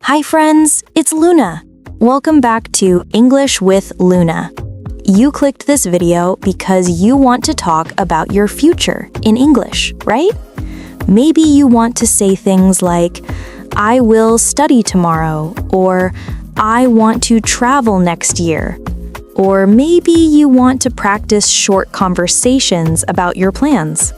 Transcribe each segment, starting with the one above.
Hi friends, it's Luna. Welcome back to English with Luna. You clicked this video because you want to talk about your future in English, right? Maybe you want to say things like, I will study tomorrow, or I want to travel next year. Or maybe you want to practice short conversations about your plans.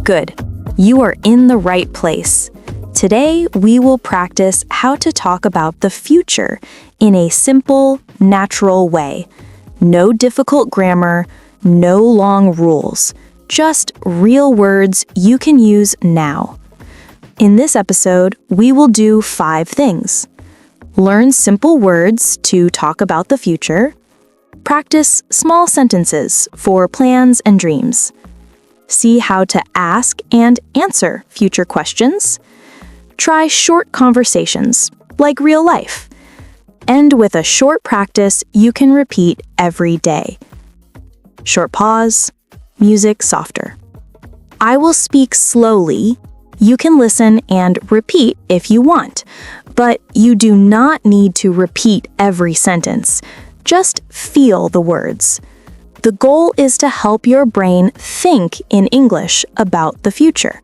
Good, you are in the right place. Today, we will practice how to talk about the future in a simple, natural way. No difficult grammar, no long rules, just real words you can use now. In this episode, we will do 5 things. Learn simple words to talk about the future. Practice small sentences for plans and dreams. See how to ask and answer future questions. Try short conversations, like real life. And with a short practice, you can repeat every day. Short pause, music softer. I will speak slowly. You can listen and repeat if you want, but you do not need to repeat every sentence. Just feel the words. The goal is to help your brain think in English about the future.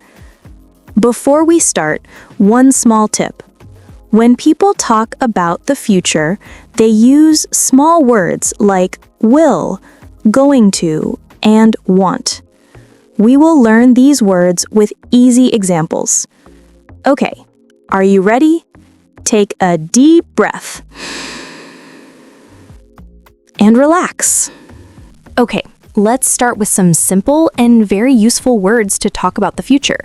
Before we start, one small tip. When people talk about the future, they use small words like will, going to, and want. We will learn these words with easy examples. Okay, are you ready? Take a deep breath. And relax. Okay, let's start with some simple and very useful words to talk about the future.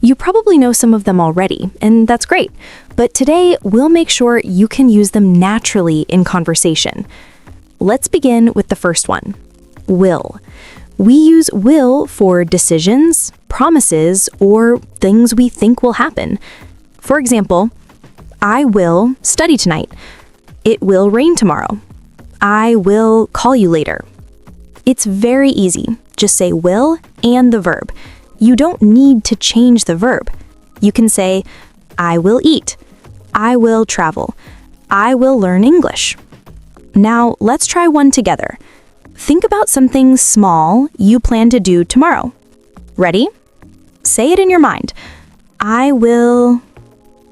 You probably know some of them already, and that's great. But today, we'll make sure you can use them naturally in conversation. Let's begin with the first one, will. We use will for decisions, promises, or things we think will happen. For example, I will study tonight. It will rain tomorrow. I will call you later. It's very easy. Just say will and the verb. You don't need to change the verb. You can say, I will eat. I will travel. I will learn English. Now, let's try one together. Think about something small you plan to do tomorrow. Ready? Say it in your mind. I will...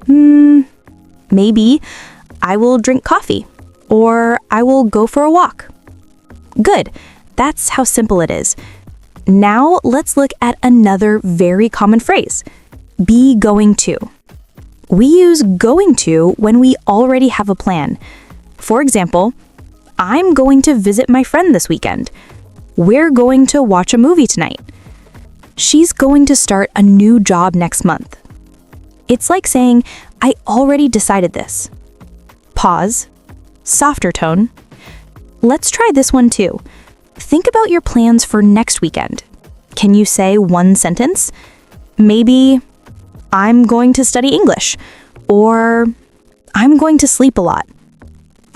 maybe I will drink coffee. Or I will go for a walk. Good. That's how simple it is. Now let's look at another very common phrase, be going to. We use going to when we already have a plan. For example, I'm going to visit my friend this weekend. We're going to watch a movie tonight. She's going to start a new job next month. It's like saying, I already decided this. Pause, softer tone. Let's try this one too. Think about your plans for next weekend. Can you say one sentence? Maybe, I'm going to study English, or I'm going to sleep a lot.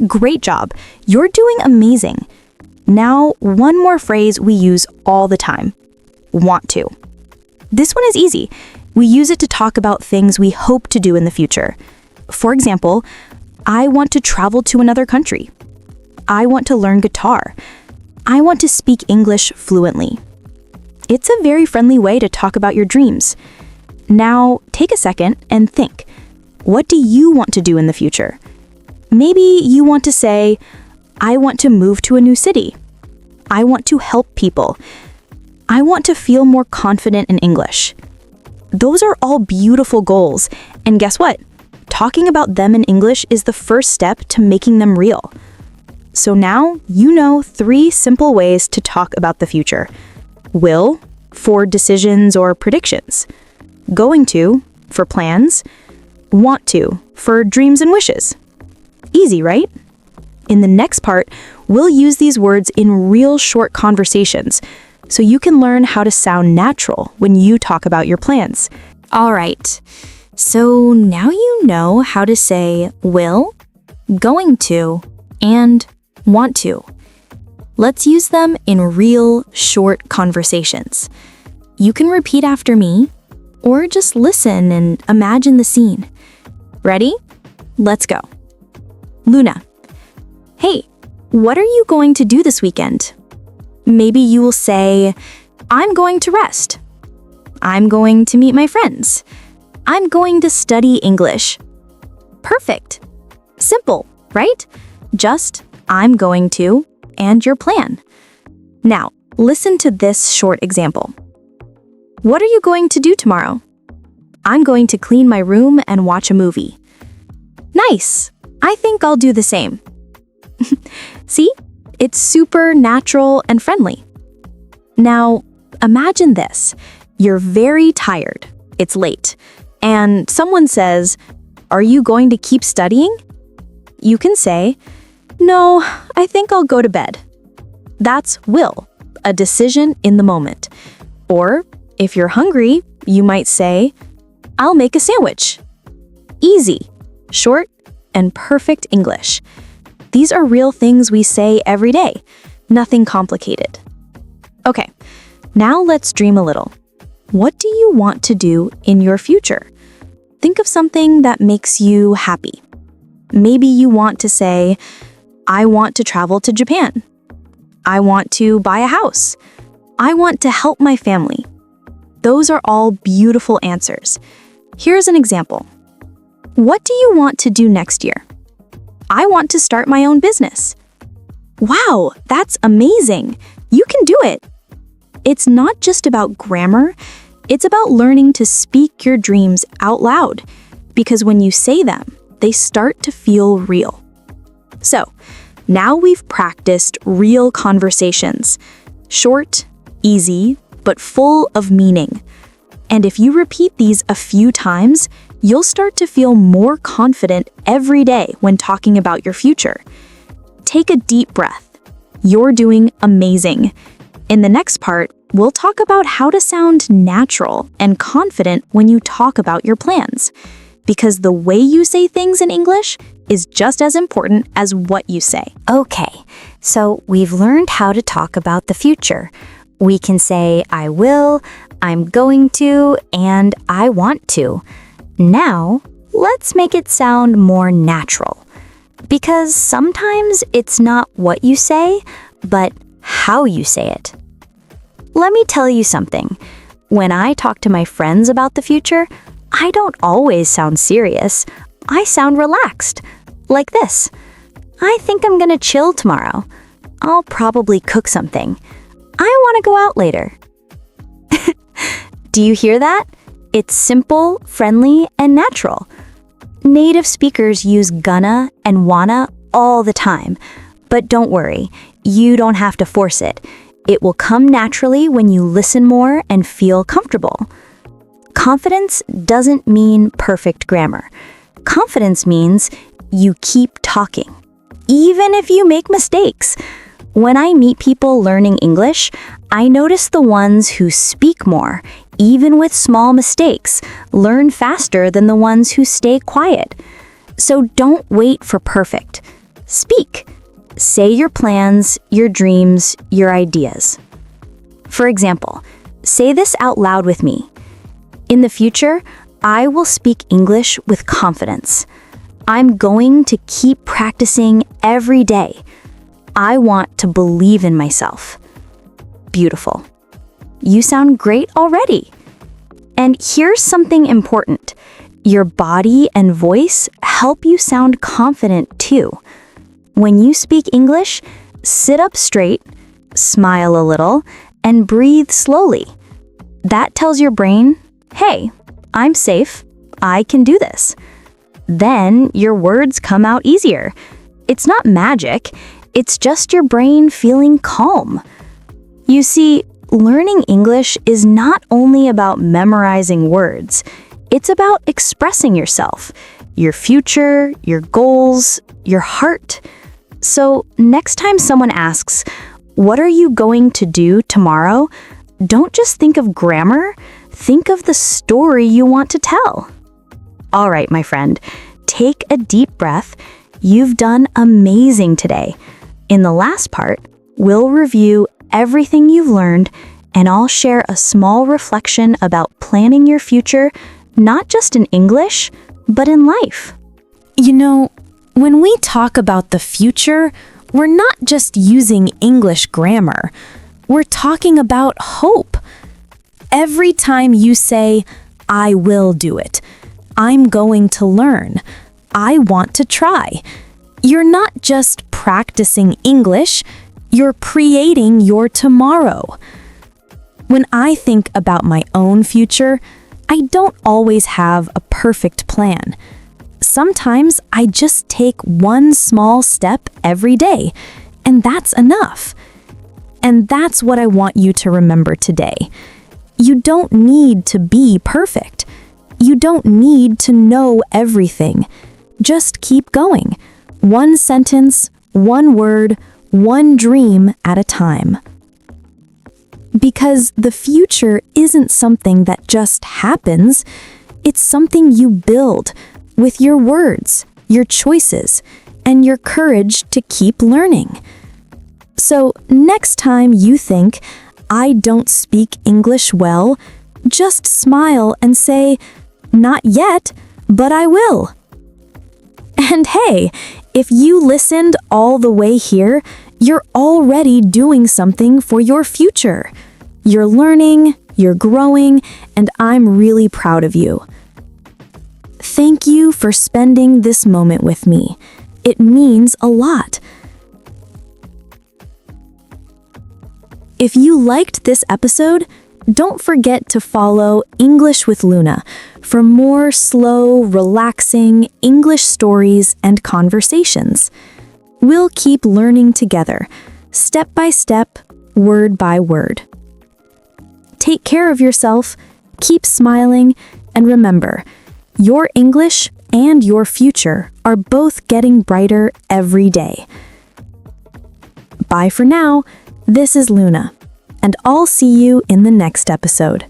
Great job. You're doing amazing. Now, one more phrase we use all the time. Want to. This one is easy. We use it to talk about things we hope to do in the future. For example, I want to travel to another country. I want to learn guitar. I want to speak English fluently. It's a very friendly way to talk about your dreams. Now, take a second and think. What do you want to do in the future? Maybe you want to say, I want to move to a new city. I want to help people. I want to feel more confident in English. Those are all beautiful goals. And guess what? Talking about them in English is the first step to making them real. So now you know 3 simple ways to talk about the future. Will, for decisions or predictions. Going to, for plans. Want to, for dreams and wishes. Easy, right? In the next part, we'll use these words in real short conversations, so you can learn how to sound natural when you talk about your plans. All right, so now you know how to say will, going to, and want to. Let's use them in real, short conversations. You can repeat after me, or just listen and imagine the scene. Ready? Let's go. Luna. Hey, what are you going to do this weekend? Maybe you will say, I'm going to rest. I'm going to meet my friends. I'm going to study English. Perfect. Simple, right? Just, I'm going to, and your plan. Now, listen to this short example. What are you going to do tomorrow? I'm going to clean my room and watch a movie. Nice. I think I'll do the same. See? It's super natural and friendly. Now, imagine this. You're very tired. It's late. And someone says, are you going to keep studying? You can say, no, I think I'll go to bed. That's will, a decision in the moment. Or, if you're hungry, you might say, I'll make a sandwich. Easy, short, and perfect English. These are real things we say every day, nothing complicated. Okay, now let's dream a little. What do you want to do in your future? Think of something that makes you happy. Maybe you want to say, I want to travel to Japan. I want to buy a house. I want to help my family. Those are all beautiful answers. Here's an example. What do you want to do next year? I want to start my own business. Wow, that's amazing. You can do it. It's not just about grammar. It's about learning to speak your dreams out loud, because when you say them, they start to feel real. So, now we've practiced real conversations. Short, easy, but full of meaning. And if you repeat these a few times, you'll start to feel more confident every day when talking about your future. Take a deep breath. You're doing amazing. In the next part, we'll talk about how to sound natural and confident when you talk about your plans. Because the way you say things in English is just as important as what you say. Okay, so we've learned how to talk about the future. We can say, I will, I'm going to, and I want to. Now, let's make it sound more natural. Because sometimes it's not what you say, but how you say it. Let me tell you something. When I talk to my friends about the future, I don't always sound serious. I sound relaxed. Like this. I think I'm gonna chill tomorrow. I'll probably cook something. I want to go out later. Do you hear that? It's simple, friendly, and natural. Native speakers use gonna and wanna all the time. But don't worry, you don't have to force it. It will come naturally when you listen more and feel comfortable. Confidence doesn't mean perfect grammar. Confidence means you keep talking, even if you make mistakes. When I meet people learning English, I notice the ones who speak more, even with small mistakes, learn faster than the ones who stay quiet. So don't wait for perfect. Speak. Say your plans, your dreams, your ideas. For example, say this out loud with me. In the future, I will speak English with confidence. I'm going to keep practicing every day. I want to believe in myself. Beautiful. You sound great already. And here's something important. Your body and voice help you sound confident too. When you speak English, sit up straight, smile a little, and breathe slowly. That tells your brain, hey, I'm safe. I can do this. Then your words come out easier. It's not magic. It's just your brain feeling calm. You see, learning English is not only about memorizing words. It's about expressing yourself, your future, your goals, your heart. So next time someone asks, what are you going to do tomorrow? Don't just think of grammar. Think of the story you want to tell. All right, my friend, take a deep breath. You've done amazing today. In the last part, we'll review everything you've learned, and I'll share a small reflection about planning your future, not just in English, but in life. You know, when we talk about the future, we're not just using English grammar. We're talking about hope. Every time you say, I will do it, I'm going to learn, I want to try, you're not just practicing English, you're creating your tomorrow. When I think about my own future, I don't always have a perfect plan. Sometimes I just take one small step every day, and that's enough. And that's what I want you to remember today. You don't need to be perfect. You don't need to know everything. Just keep going. One sentence, one word, one dream at a time. Because the future isn't something that just happens. It's something you build with your words, your choices, and your courage to keep learning. So next time you think, I don't speak English well, just smile and say, not yet, but I will. And hey, if you listened all the way here, you're already doing something for your future. You're learning, you're growing, and I'm really proud of you. Thank you for spending this moment with me. It means a lot. If you liked this episode, don't forget to follow English with Luna for more slow, relaxing English stories and conversations. We'll keep learning together, step by step, word by word. Take care of yourself, keep smiling, and remember, your English and your future are both getting brighter every day. Bye for now. This is Luna, and I'll see you in the next episode.